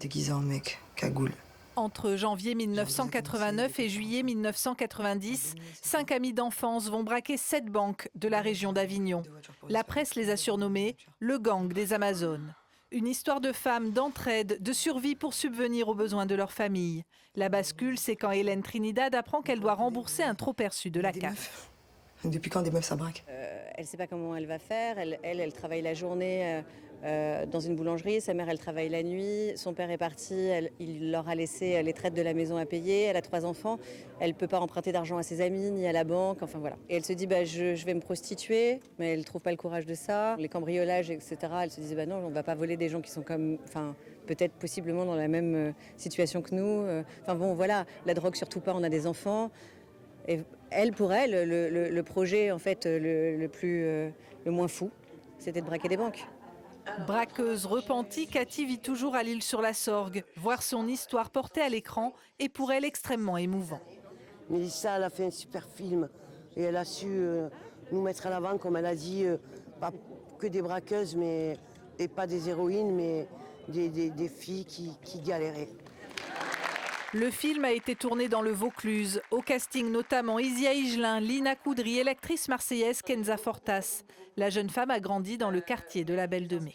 déguisé en mec, cagoule. Entre janvier 1989 et juillet 1990, 5 amis d'enfance vont braquer 7 banques de la région d'Avignon. La presse les a surnommés le gang des Amazones. Une histoire de femmes, d'entraide, de survie pour subvenir aux besoins de leur famille. La bascule, c'est quand Hélène Trinidad apprend qu'elle doit rembourser un trop-perçu de la CAF. Depuis quand des meufs ça braque? Elle ne sait pas comment elle va faire. Elle travaille la journée dans une boulangerie. Sa mère, elle travaille la nuit. Son père est parti. Il leur a laissé les traites de la maison à payer. Elle a 3 enfants. Elle ne peut pas emprunter d'argent à ses amis ni à la banque. Enfin voilà. Et elle se dit je vais me prostituer, mais elle ne trouve pas le courage de ça. Les cambriolages, etc. Elle se disait non, on ne va pas voler des gens qui sont peut-être possiblement dans la même situation que nous. Enfin bon, voilà. La drogue, surtout pas. On a des enfants. Et pour elle, le projet en fait le moins fou, c'était de braquer des banques. Braqueuse repentie, Cathy vit toujours à l'Île-sur-la-Sorgue. Voir son histoire portée à l'écran est pour elle extrêmement émouvant. Mélissa, elle a fait un super film et elle a su nous mettre à l'avant, comme elle a dit, pas que des braqueuses, et pas des héroïnes, mais des filles qui galéraient. Le film a été tourné dans le Vaucluse. Au casting notamment Isia Higelin, Lina Coudry et l'actrice marseillaise Kenza Fortas. La jeune femme a grandi dans le quartier de la Belle de Mai.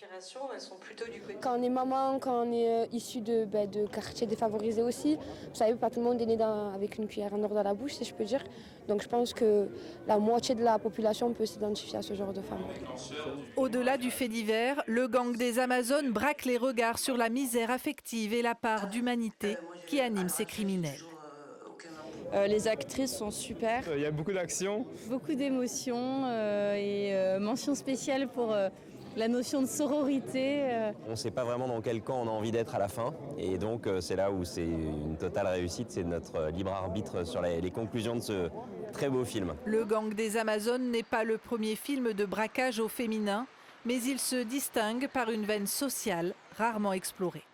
Quand on est maman, quand on est issu de quartiers défavorisés aussi, vous savez, pas tout le monde est né avec une cuillère en or dans la bouche, si je peux dire. Donc je pense que la moitié de la population peut s'identifier à ce genre de femme. Au-delà du fait divers, le gang des Amazones braque les regards sur la misère affective et la part d'humanité qui anime ces criminels. Les actrices sont super. Il y a beaucoup d'action. Beaucoup d'émotions et mention spéciale pour la notion de sororité. On ne sait pas vraiment dans quel camp on a envie d'être à la fin. Et donc c'est là où c'est une totale réussite, c'est notre libre arbitre sur les conclusions de ce très beau film. Le gang des Amazones n'est pas le premier film de braquage au féminin, mais il se distingue par une veine sociale rarement explorée.